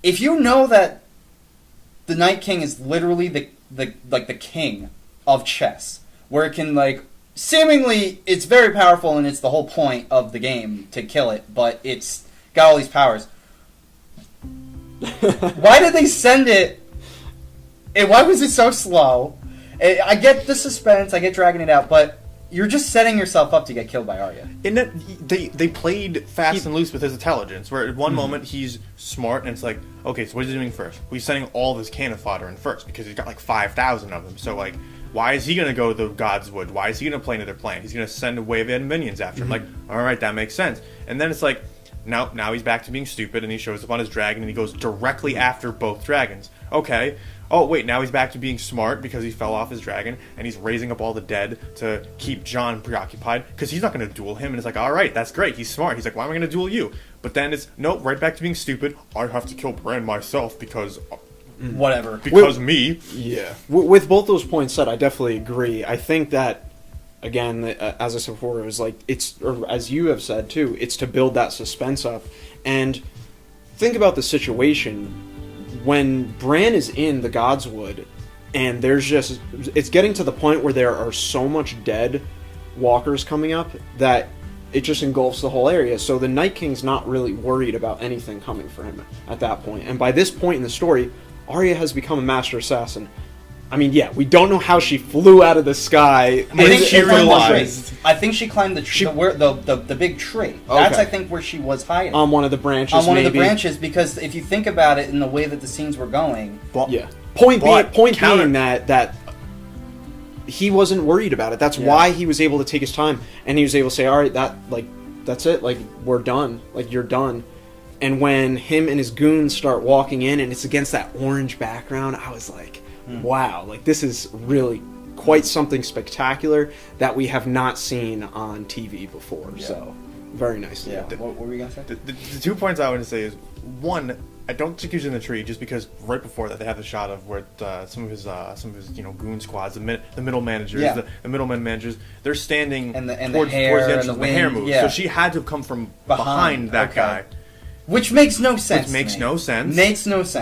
if you know that the Night King is literally the king of chess, where it can, like, seemingly, it's very powerful and it's the whole point of the game to kill it, but it's got all these powers. Why did they send it? And why was it so slow? I get the suspense, I get dragging it out, but you're just setting yourself up to get killed by Arya. And they played fast and loose with his intelligence, where at one moment he's smart, and it's like, okay, so what is he doing first? Well, he's sending all this cannon fodder in first, because he's got like 5,000 of them, so like, why is he going to go to the God's Wood? Why is he going to play into their plan? He's going to send a wave of minions after him. Like, alright, that makes sense. And then it's like, now he's back to being stupid, and he shows up on his dragon, and he goes directly after both dragons. Okay. Oh, wait, now he's back to being smart because he fell off his dragon, and he's raising up all the dead to keep Jon preoccupied, because he's not going to duel him, and it's like, alright, that's great, he's smart. He's like, why am I going to duel you? But then it's, nope, right back to being stupid. I have to kill Bran myself because... Whatever. Because me. Yeah. With both those points said, I definitely agree. I think that, again, as I said before, it was like, or as you have said too, it's to build that suspense up. And think about the situation when Bran is in the Godswood, and there's just, it's getting to the point where there are so much dead walkers coming up that it just engulfs the whole area. So the Night King's not really worried about anything coming for him at that point. And by this point in the story, Arya has become a master assassin. I mean, yeah, we don't know how she flew out of the sky. I think she climbed the big tree. That's, I think, where she was hiding. On one of the branches, On one of the branches, because if you think about it in the way that the scenes were going... Point being that he wasn't worried about it. That's why he was able to take his time, and he was able to say, alright, that's it, like, we're done. Like, you're done. And when him and his goons start walking in, and it's against that orange background, I was like, wow, like, this is really quite something spectacular that we have not seen on TV before. Yeah. So, very nice. Yeah. What were we going to say? The 2 points I want to say is, one, I don't think he's in the tree, just because right before that they have the shot of where some of his goon squads, the middle managers, the middlemen managers, they're standing towards the edge of the hair moves. Yeah. So she had to have come from behind that guy. Which makes no sense. Makes no sense.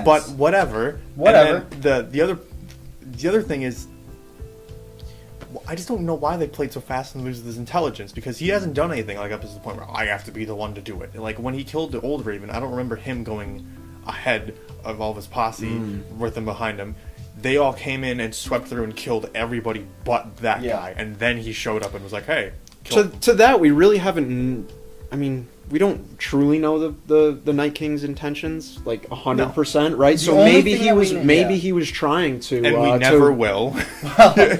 But whatever. Whatever. And then the other thing is, I just don't know why they played so fast and loose with his intelligence, because he hasn't done anything like up to the point where I have to be the one to do it. Like when he killed the old Raven, I don't remember him going ahead of all of his posse with him behind him. They all came in and swept through and killed everybody but that guy, and then he showed up and was like, "Hey." To that, we really haven't. I mean, we don't truly know the Night King's intentions, like 100%, right? So maybe he was trying to, and we never will.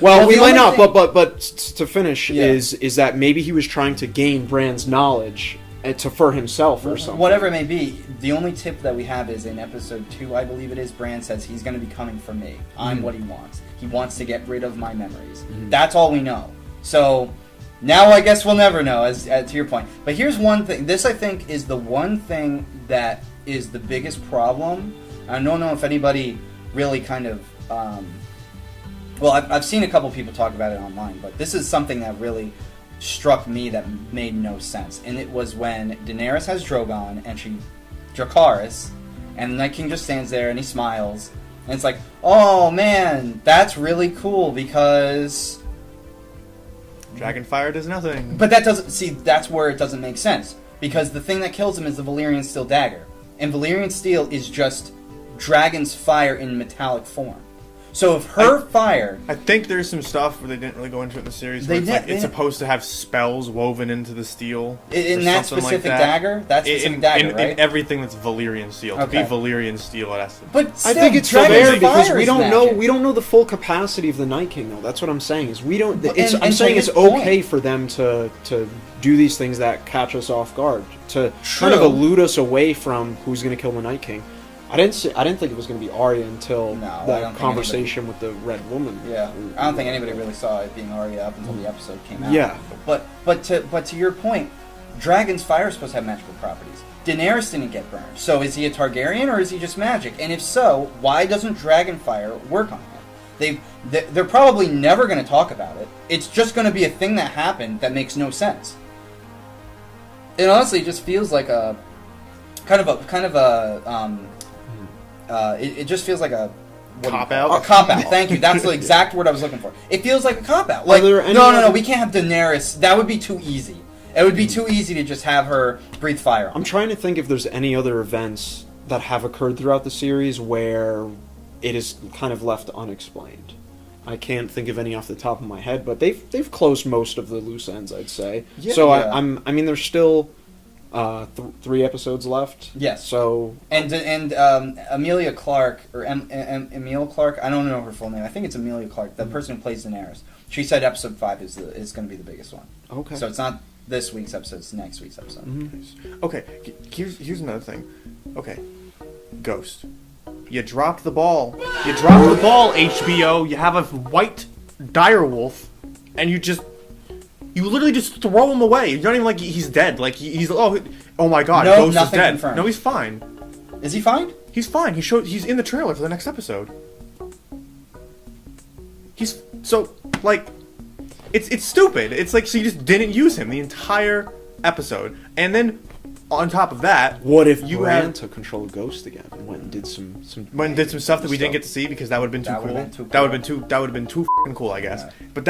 Well, we might not. But to finish is that maybe he was trying to gain Bran's knowledge for himself or something. Whatever it may be, the only tip that we have is in episode 2, I believe it is. Bran says he's going to be coming for me. I'm what he wants. He wants to get rid of my memories. That's all we know. So. Now I guess we'll never know, as to your point. But here's one thing. This, I think, is the one thing that is the biggest problem. I don't know if anybody really kind of... well, I've seen a couple people talk about it online, but this is something that really struck me that made no sense. And it was when Daenerys has Drogon, and Dracarys, and the Night King just stands there, and he smiles. And it's like, oh, man, that's really cool, because... Dragonfire does nothing. But that doesn't... See, that's where it doesn't make sense. Because the thing that kills him is the Valyrian Steel dagger. And Valyrian Steel is just dragon's fire in metallic form. So if her fire... I think there's some stuff where they didn't really go into it in the series. Where it's supposed to have spells woven into the steel. In that specific dagger? That specific dagger, right? In everything that's Valyrian Steel. Okay. To be Valyrian Steel, it has to be. But still, I think it's fair because we don't magic. We don't know the full capacity of the Night King, though. That's what I'm saying. Is we don't. I'm saying it's okay for them to do these things that catch us off guard, to kind of elude us away from who's going to kill the Night King. I didn't think it was going to be Arya until that conversation with the Red Woman. Yeah, I don't think anybody really saw it being Arya up until the episode came out. Yeah, but to your point, Dragon's fire is supposed to have magical properties. Daenerys didn't get burned, so is he a Targaryen or is he just magic? And if so, why doesn't dragon fire work on him? They're probably never going to talk about it. It's just going to be a thing that happened that makes no sense. It honestly just feels like a kind of a it just feels like a cop-out. A cop-out. Thank you. That's the exact word I was looking for. It feels like a cop-out. Like, no, we can't have Daenerys. That would be too easy. It would be too easy to just have her breathe fire on. I'm trying to think if there's any other events that have occurred throughout the series where it is kind of left unexplained. I can't think of any off the top of my head, but they've closed most of the loose ends, I'd say. Yeah, so yeah. I mean, there's still 3 episodes left. Yes. So and Emilia Clarke or Emilia Clarke, I don't know her full name. I think it's Emilia Clarke, the person who plays Daenerys. She said episode 5 is going to be the biggest one. Okay. So it's not this week's episode; it's next week's episode. Mm-hmm. Okay. Here's another thing. Okay. Ghost. You dropped the ball. You dropped the ball, HBO. You have a white direwolf, and you literally just throw him away. You're not even like he's dead. Like he's oh my god, no, Ghost is dead. Confirmed. No, he's fine. Is he fine? He's fine. He's in the trailer for the next episode. He's so like it's stupid. It's like so you just didn't use him the entire episode, and then on top of that, what if you took control of Ghost again and went and did some stuff that we didn't get to see because that would have been too cool. That would have been too f***ing cool, I guess. Yeah. But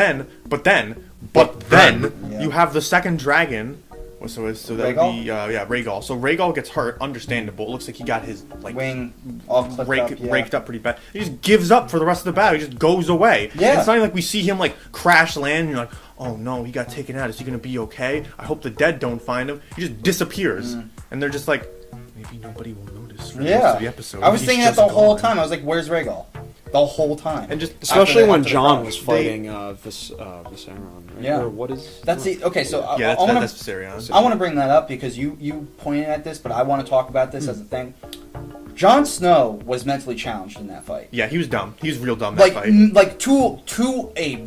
then you have the second dragon. So that would be Rhaegal. So Rhaegal gets hurt, understandable. It looks like he got his wing all raked up pretty bad. He just gives up for the rest of the battle. He just goes away. Yeah. And it's not even like we see him like crash land. And you're like, oh no, he got taken out. Is he gonna be okay? I hope the dead don't find him. He just disappears, and they're just like, maybe nobody will notice for the rest of the episode. I was thinking that the whole time. I was like, where's Rhaegal? The whole time, and just especially when Jon was fighting Viserion, right? Yeah. Or what is that's the okay? So that's Viserion. I want to bring that up because you pointed at this, but I want to talk about this as a thing. Jon Snow was mentally challenged in that fight. Yeah, he was dumb. He was real dumb that fight. Like to a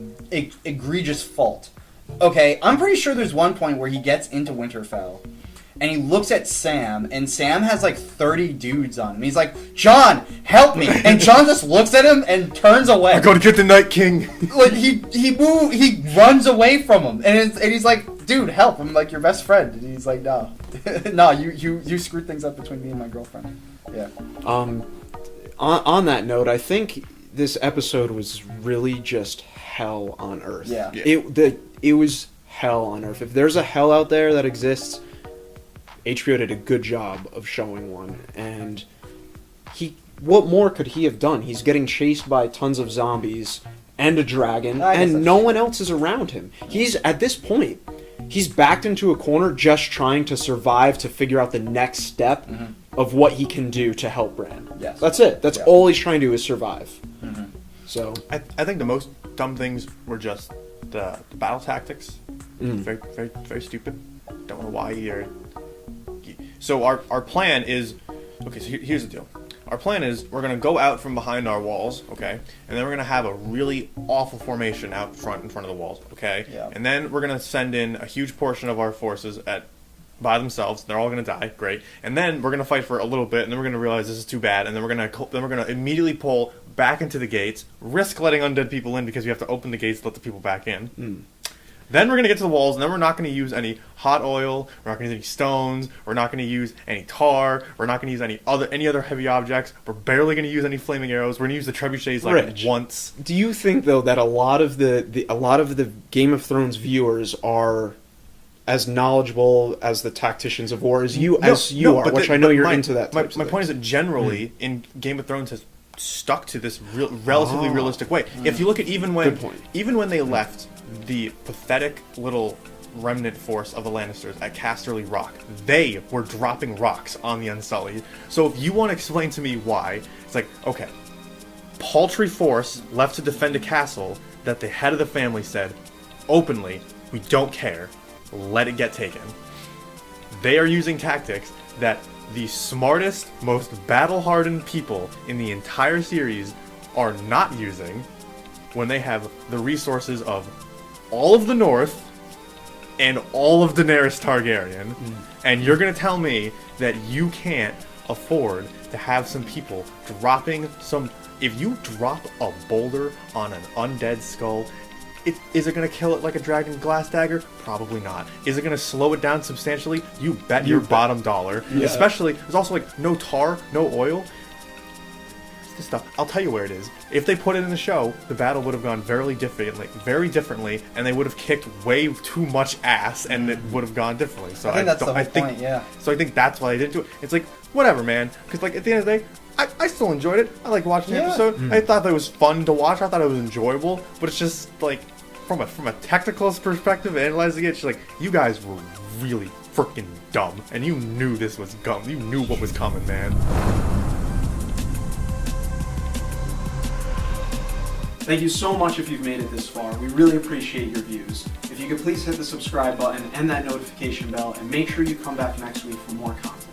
egregious fault. Okay, I'm pretty sure there's one point where he gets into Winterfell. And he looks at Sam, and Sam has like 30 dudes on him. He's like, Jon, help me! And Jon just looks at him and turns away. I gotta get the Night King. Like he runs away from him, and he's like, dude, help! I'm like your best friend, and he's like, no, no, you screwed things up between me and my girlfriend. Yeah. On that note, I think this episode was really just hell on earth. Yeah. It was hell on earth. If there's a hell out there that exists, HBO did a good job of showing one, and what more could he have done? He's getting chased by tons of zombies and a dragon, and no one else is around him. He's, at this point, he's backed into a corner just trying to survive to figure out the next step of what he can do to help Bran. Yes. That's it. That's all he's trying to do is survive. Mm-hmm. So I think the most dumb things were just the battle tactics. Very, very, very stupid. Don't know why you're... So our plan is, okay, so here's the deal. Our plan is we're going to go out from behind our walls, okay? And then we're going to have a really awful formation out front in front of the walls, okay? Yeah. And then we're going to send in a huge portion of our forces by themselves. They're all going to die, great. And then we're going to fight for a little bit, and then we're going to realize this is too bad, and then we're going to immediately pull back into the gates, risk letting undead people in because we have to open the gates to let the people back in. Then we're going to get to the walls, and then we're not going to use any hot oil, we're not going to use any stones, we're not going to use any tar, we're not going to use any other heavy objects, we're barely going to use any flaming arrows, we're going to use the trebuchets once. Do you think, though, that a lot of the Game of Thrones viewers are as knowledgeable as the tacticians of war as you are, which I know you're into that type My point is that generally, in Game of Thrones has stuck to this relatively realistic way. If you look at even when they left the pathetic little remnant force of the Lannisters at Casterly Rock, they were dropping rocks on the Unsullied. So if you want to explain to me why, it's like, okay, paltry force left to defend a castle that the head of the family said, openly, we don't care, let it get taken. They are using tactics that the smartest, most battle-hardened people in the entire series are not using when they have the resources of all of the North and all of Daenerys Targaryen, and you're going to tell me that you can't afford to have some people dropping some... If you drop a boulder on an undead skull, is it going to kill it like a dragon glass dagger? Probably not. Is it going to slow it down substantially? You bet your bottom dollar. Yeah. Especially, there's also like no tar, no oil. this stuff. I'll tell you where it is. If they put it in the show, the battle would have gone very differently, and they would have kicked way too much ass, and it would have gone differently. So I think that's the whole point, yeah. So I think that's why they didn't do it. It's like, whatever, man. Because, like, at the end of the day, I still enjoyed it. I like watching the episode. I thought that it was fun to watch. I thought it was enjoyable. But it's just, like, from a technical perspective, analyzing it, it's just like, you guys were really freaking dumb. And you knew this was gum. You knew what was coming, man. Thank you so much if you've made it this far. We really appreciate your views. If you could please hit the subscribe button and that notification bell, and make sure you come back next week for more content.